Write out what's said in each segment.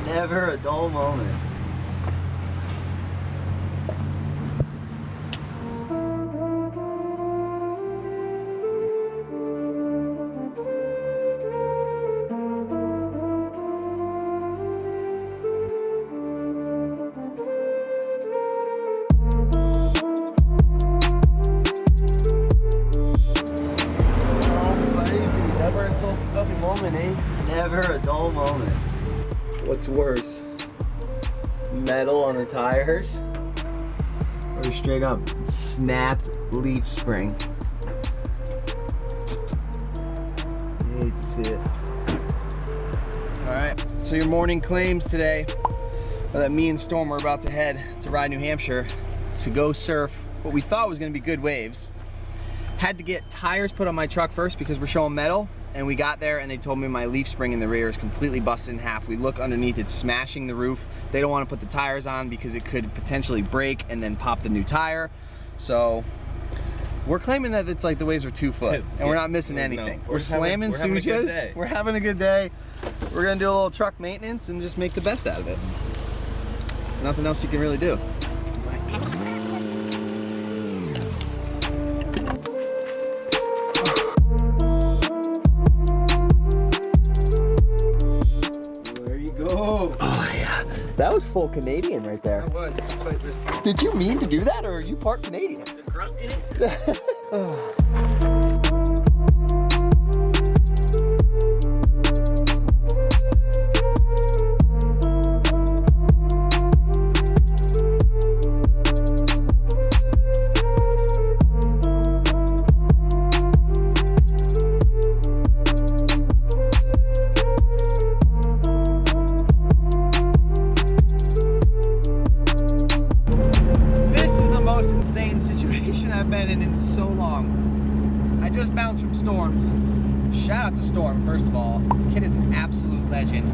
Never a dull moment. Never a dull moment. What's worse? Metal on the tires or straight up snapped leaf spring? You hate to see it. Alright, so your morning claims today are that me and Storm are about to head to Rye, New Hampshire to go surf what we thought was going to be good waves. Had to get tires put on my truck first because we're showing metal, and we got there and they told me my leaf spring in the rear is completely busted in half. We look underneath, it's smashing the roof. They don't want to put the tires on because it could potentially break and then pop the new tire. So we're claiming that it's like the waves are 2 foot and we're not missing anything. No, we're slamming Sujas. We're having a good day. We're gonna do a little truck maintenance and just make the best out of it. There's nothing else you can really do. That was full Canadian right there. That was. Did you mean to do that, or are you part Canadian? The grunt in it? I've been in so long. I just bounced from Storms. Shout out to Storm, first of all. Kid is an absolute legend.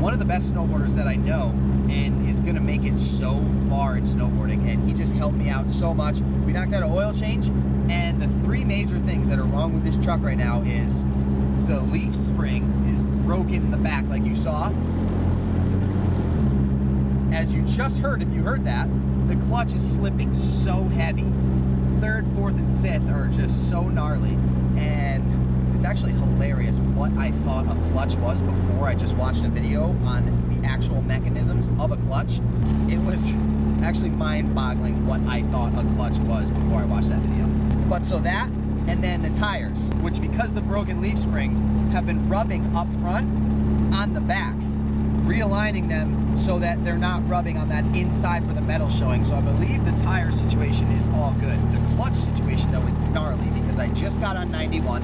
One of the best snowboarders that I know, and is gonna make it so far in snowboarding, and he just helped me out so much. We knocked out an oil change, and the 3 major things that are wrong with this truck right now is the leaf spring is broken in the back like you saw. As you just heard, if you heard that, the clutch is slipping so heavy. 3rd, 4th, and 5th are just so gnarly, and it's actually hilarious what I thought a clutch was before I just watched a video on the actual mechanisms of a clutch. It was actually mind-boggling what I thought a clutch was before I watched that video. But so that, and then the tires, which because the broken leaf spring have been rubbing up front on the back, realigning them so that they're not rubbing on that inside where the metal's showing. So I believe the tire situation is all good. The clutch situation though is gnarly because I just got on 91,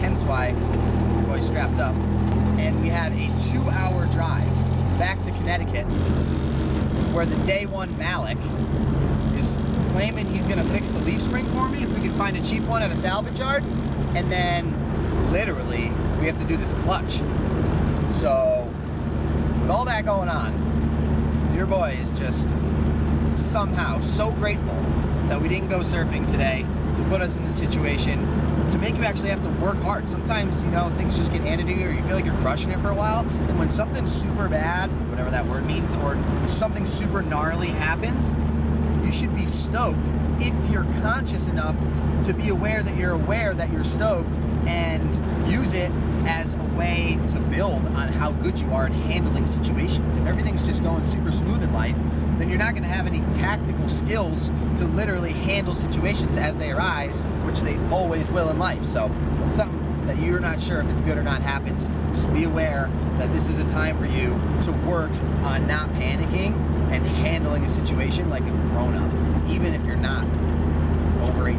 hence why your boy's strapped up, and we have a 2-hour drive back to Connecticut where the day one Malik is claiming he's gonna fix the leaf spring for me if we can find a cheap one at a salvage yard, and then literally we have to do this clutch. So with all that going on, your boy is just somehow so grateful that we didn't go surfing today to put us in this situation, to make you actually have to work hard. Sometimes, you know, things just get handed to you or you feel like you're crushing it for a while, and when something super bad, whatever that word means, or something super gnarly happens, you should be stoked if you're conscious enough to be aware that you're stoked and use it as a way to build on how good you are at handling situations. If everything's just going super smooth in life, then you're not going to have any tactical skills to literally handle situations as they arise, which they always will in life. So when something that you're not sure if it's good or not happens, just be aware that this is a time for you to work on not panicking and handling a situation like a grown-up, even if you're not over 18,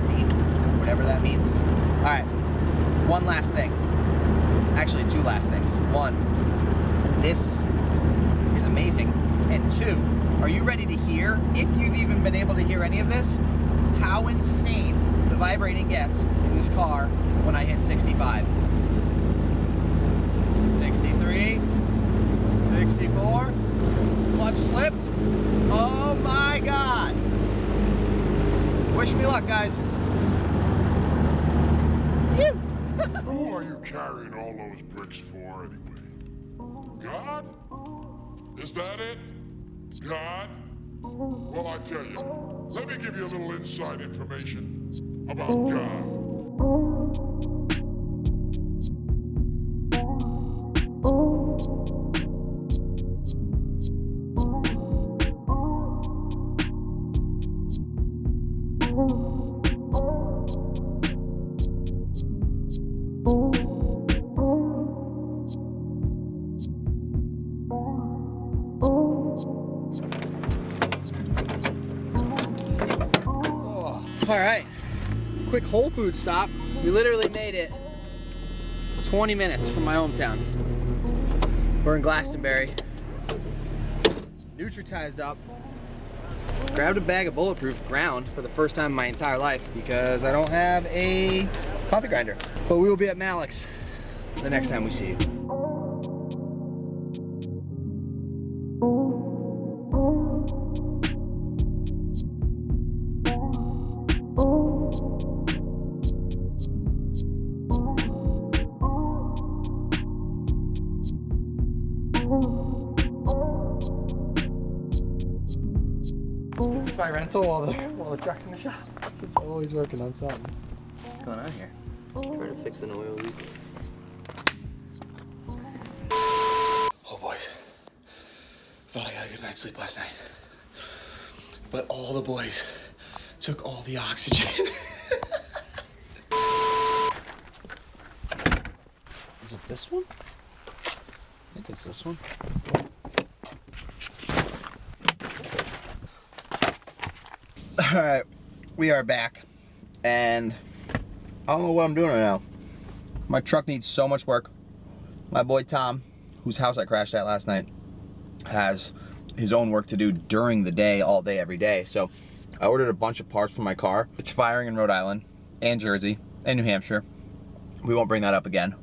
whatever that means. All right, one last thing. Actually, 2 last things. 1, this is amazing. And 2, are you ready to hear, if you've even been able to hear any of this, how insane the vibrating gets in this car when I hit 65? 63, 64, clutch slipped. Oh my God. Wish me luck, guys. Who are you carrying all those bricks for, anyway? God? Is that it? God? Well, I tell you, let me give you a little inside information about God. All right, quick Whole Foods stop. We literally made it 20 minutes from my hometown. We're in Glastonbury. Nutritized up. Grabbed a bag of Bulletproof ground for the first time in my entire life because I don't have a coffee grinder. But we will be at Willax the next time we see you. This is my rental while the truck's in the shop. It's always working on something. What's going on here? Trying to fix an oil leak. Oh boys, thought I got a good night's sleep last night. But all the boys took all the oxygen. Is it this one? I think it's this one. All right, we are back, and I don't know what I'm doing right now. My truck needs so much work. My boy Tom, whose house I crashed at last night, has his own work to do during the day, all day, every day. So I ordered a bunch of parts for my car. It's firing in Rhode Island and Jersey and New Hampshire. We won't bring that up again.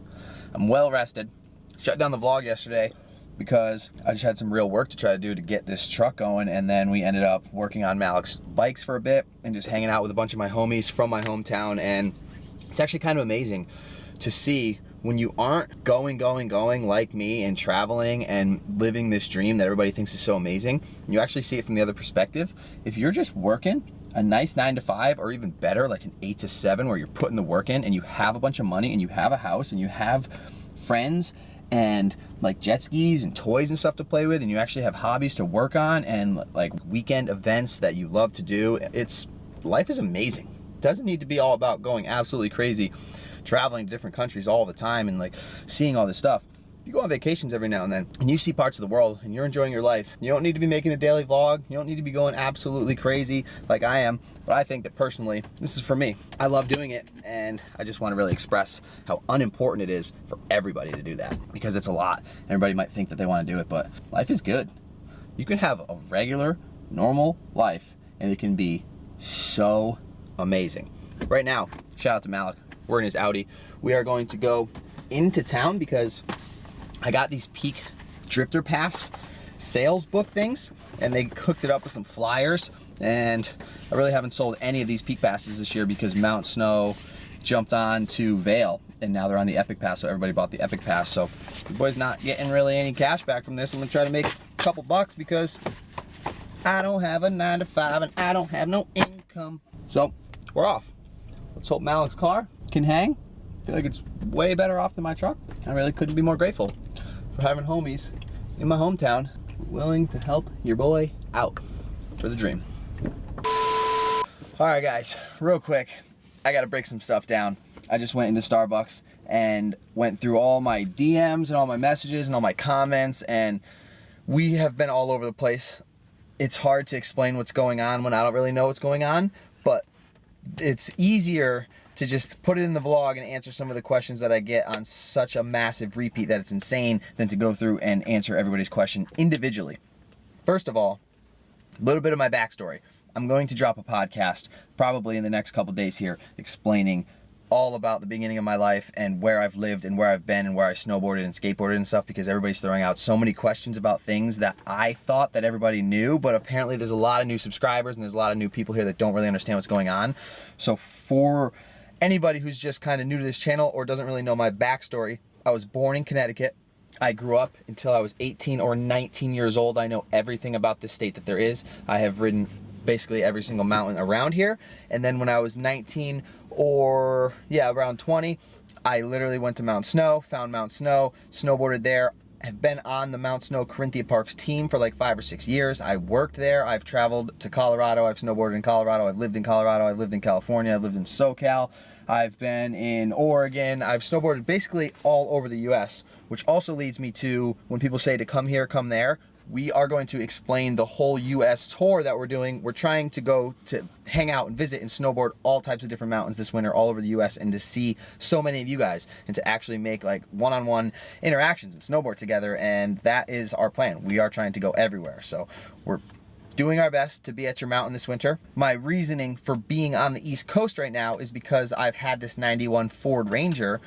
I'm well rested. Shut down the vlog yesterday because I just had some real work to try to do to get this truck going, and then we ended up working on Willax bikes for a bit and just hanging out with a bunch of my homies from my hometown. And it's actually kind of amazing to see when you aren't going like me and traveling and living this dream that everybody thinks is so amazing. You actually see it from the other perspective. If you're just working a nice 9 to 5 or even better, like an 8 to 7, where you're putting the work in and you have a bunch of money and you have a house and you have friends and like jet skis and toys and stuff to play with, and you actually have hobbies to work on and like weekend events that you love to do, life is amazing. It doesn't need to be all about going absolutely crazy, traveling to different countries all the time and like seeing all this stuff. You go on vacations every now and then and you see parts of the world and you're enjoying your life. You don't need to be making a daily vlog. You don't need to be going absolutely crazy like I am. But I think that personally, this is for me. I love doing it, and I just want to really express how unimportant it is for everybody to do that, because it's a lot. Everybody might think that they want to do it, but life is good. You can have a regular, normal life and it can be so amazing. Right now, shout out to Malik. We're in his Audi. We are going to go into town because I got these Peak Drifter Pass sales book things, and they hooked it up with some flyers, and I really haven't sold any of these Peak Passes this year because Mount Snow jumped on to Vail, and now they're on the Epic Pass, so everybody bought the Epic Pass. So the boy's not getting really any cash back from this. I'm gonna try to make a couple bucks because I don't have a 9 to 5 and I don't have no income. So we're off. Let's hope Malik's car can hang. I feel like it's way better off than my truck. I really couldn't be more grateful for having homies in my hometown willing to help your boy out for the dream. All right, guys, real quick, I gotta break some stuff down. I just went into Starbucks and went through all my DMs and all my messages and all my comments, and we have been all over the place. It's hard to explain what's going on when I don't really know what's going on, but it's easier to just put it in the vlog and answer some of the questions that I get on such a massive repeat that it's insane than to go through and answer everybody's question individually. First of all, a little bit of my backstory. I'm going to drop a podcast probably in the next couple days here explaining all about the beginning of my life and where I've lived and where I've been and where I snowboarded and skateboarded and stuff, because everybody's throwing out so many questions about things that I thought that everybody knew, but apparently there's a lot of new subscribers and there's a lot of new people here that don't really understand what's going on. So for anybody who's just kind of new to this channel or doesn't really know my backstory, I was born in Connecticut. I grew up until I was 18 or 19 years old. I know everything about this state that there is. I have ridden basically every single mountain around here. And then when I was 19 or yeah, around 20, I literally went to Mount Snow, found Mount Snow, snowboarded there. Have been on the Mount Snow Corinthia Parks team for like 5 or 6 years. I worked there. I've traveled to Colorado. I've snowboarded in Colorado. I've lived in Colorado. I've lived in California. I've lived in SoCal. I've been in Oregon. I've snowboarded basically all over the US, which also leads me to when people say to come here, come there. We are going to explain the whole US tour that we're doing. We're trying to go to hang out and visit and snowboard all types of different mountains this winter all over the US, and to see so many of you guys and to actually make like one-on-one interactions and snowboard together. And that is our plan. We are trying to go everywhere. So we're doing our best to be at your mountain this winter. My reasoning for being on the East Coast right now is because I've had this 91 Ford Ranger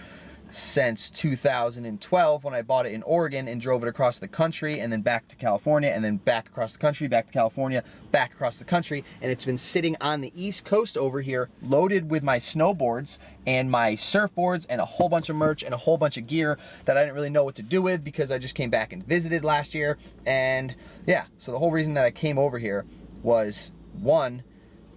since 2012 when I bought it in Oregon and drove it across the country and then back to California and then back across the country, back to California, back across the country. And it's been sitting on the East Coast over here loaded with my snowboards and my surfboards and a whole bunch of merch and a whole bunch of gear that I didn't really know what to do with because I just came back and visited last year. And yeah, so the whole reason that I came over here was, one,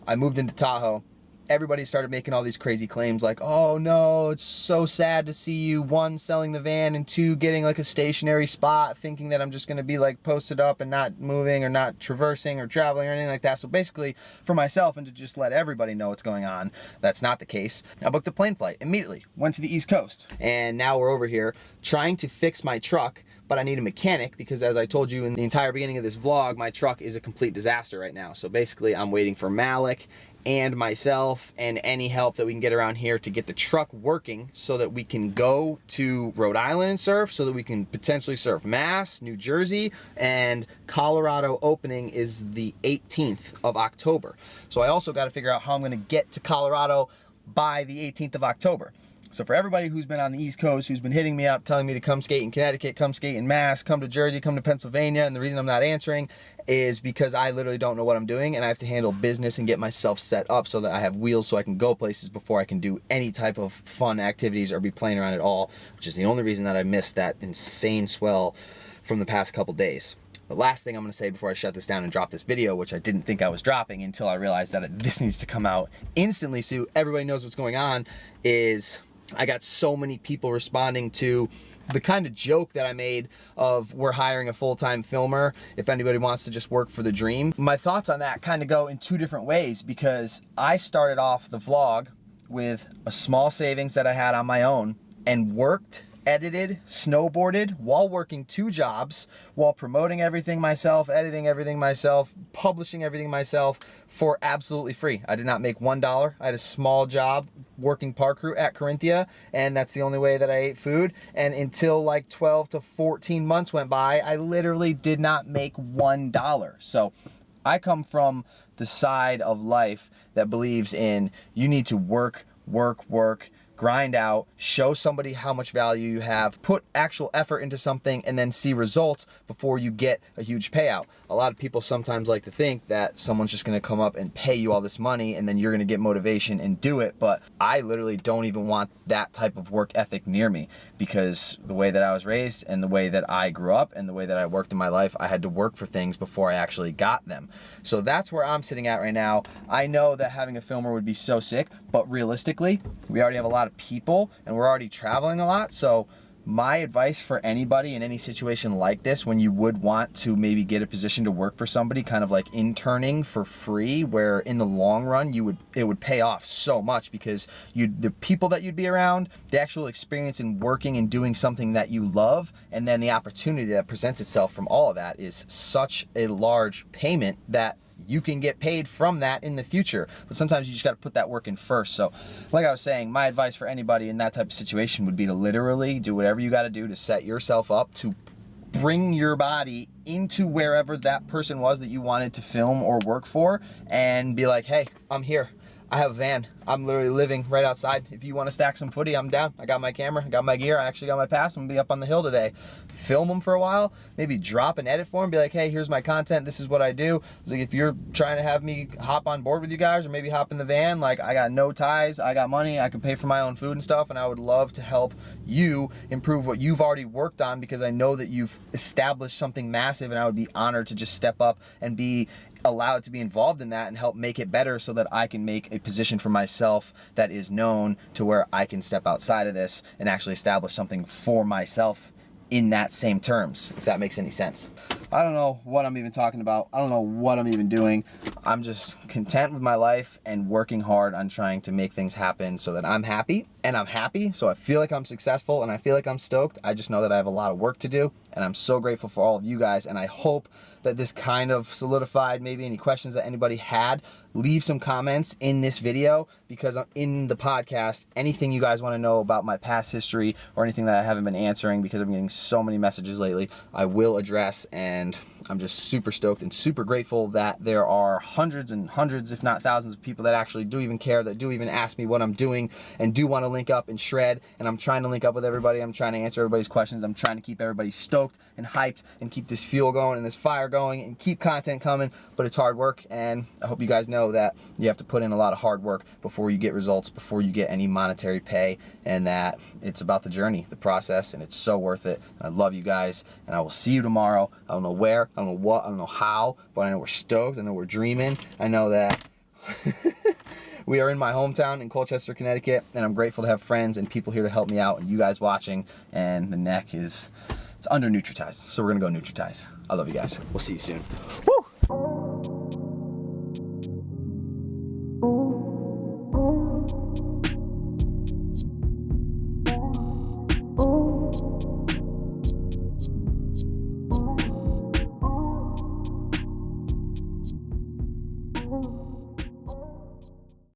I moved into Tahoe. Everybody started making all these crazy claims like, oh no, it's so sad to see you, one, selling the van, and two, getting like a stationary spot, thinking that I'm just gonna be like posted up and not moving or not traversing or traveling or anything like that. So basically for myself and to just let everybody know what's going on, that's not the case. I booked a plane flight immediately, went to the East Coast, and now we're over here trying to fix my truck. But I need a mechanic because, as I told you in the entire beginning of this vlog, my truck is a complete disaster right now. So basically I'm waiting for Malik and myself and any help that we can get around here to get the truck working so that we can go to Rhode Island and surf, so that we can potentially surf Mass, New Jersey, and Colorado opening is the 18th of October. So I also got to figure out how I'm going to get to Colorado by the 18th of October. So for everybody who's been on the East Coast, who's been hitting me up, telling me to come skate in Connecticut, come skate in Mass, come to Jersey, come to Pennsylvania, and the reason I'm not answering is because I literally don't know what I'm doing, and I have to handle business and get myself set up so that I have wheels so I can go places before I can do any type of fun activities or be playing around at all, which is the only reason that I missed that insane swell from the past couple days. The last thing I'm going to say before I shut this down and drop this video, which I didn't think I was dropping until I realized that this needs to come out instantly so everybody knows what's going on, is I got so many people responding to the kind of joke that I made of we're hiring a full-time filmer if anybody wants to just work for the dream. My thoughts on that kind of go in two different ways, because I started off the vlog with a small savings that I had on my own and worked, edited, snowboarded while working 2 jobs, while promoting everything myself, editing everything myself, publishing everything myself for absolutely free. I did not make $1. I had a small job working park crew at Corinthia, and that's the only way that I ate food. And until like 12 to 14 months went by, I literally did not make $1. So I come from the side of life that believes in you need to work, grind out, show somebody how much value you have, put actual effort into something, and then see results before you get a huge payout. A lot of people sometimes like to think that someone's just gonna come up and pay you all this money and then you're gonna get motivation and do it, but I literally don't even want that type of work ethic near me, because the way that I was raised and the way that I grew up and the way that I worked in my life, I had to work for things before I actually got them. So that's where I'm sitting at right now. I know that having a filmer would be so sick, but realistically, we already have a lot of people and we're already traveling a lot. So my advice for anybody in any situation like this, when you would want to maybe get a position to work for somebody, kind of like interning for free, where in the long run it would pay off so much, because the people that you'd be around, the actual experience in working and doing something that you love, and then the opportunity that presents itself from all of that is such a large payment that you can get paid from that in the future. But sometimes you just got to put that work in first. So like I was saying, my advice for anybody in that type of situation would be to literally do whatever you got to do to set yourself up to bring your body into wherever that person was that you wanted to film or work for, and be like, hey, I'm here. I have a van. I'm literally living right outside. If you want to stack some footy, I'm down. I got my camera, I got my gear, I actually got my pass. I'm gonna be up on the hill today. Film them for a while, maybe drop an edit for them, be like, hey, here's my content, this is what I do. It's like, if you're trying to have me hop on board with you guys, or maybe hop in the van, like, I got no ties, I got money, I can pay for my own food and stuff, and I would love to help you improve what you've already worked on, because I know that you've established something massive, and I would be honored to just step up and be allowed to be involved in that and help make it better, so that I can make a position for myself that is known, to where I can step outside of this and actually establish something for myself in that same terms, if that makes any sense. I don't know what I'm even talking about. I don't know what I'm even doing. I'm just content with my life and working hard on trying to make things happen so that I'm happy, and I'm happy, so I feel like I'm successful, and I feel like I'm stoked. I just know that I have a lot of work to do, and I'm so grateful for all of you guys, and I hope that this kind of solidified maybe any questions that anybody had. Leave some comments in this video, because in the podcast, anything you guys want to know about my past history or anything that I haven't been answering, because I'm getting so many messages lately, I will address. And I'm just super stoked and super grateful that there are hundreds and hundreds, if not thousands, of people that actually do even care, that do even ask me what I'm doing, and do want to link up and shred. And I'm trying to link up with everybody. I'm trying to answer everybody's questions. I'm trying to keep everybody stoked and hyped, and keep this fuel going and this fire going, and keep content coming. But it's hard work, and I hope you guys know that you have to put in a lot of hard work before you get results, before you get any monetary pay, and that it's about the journey, the process, and it's so worth it. And I love you guys, and I will see you tomorrow. I don't know where, I don't know what, I don't know how, but I know we're stoked, I know we're dreaming. I know that we are in my hometown in Colchester, Connecticut, and I'm grateful to have friends and people here to help me out, and you guys watching. And the neck is, it's under nutritized, so we're gonna go nutritize. I love you guys. We'll see you soon. Woo!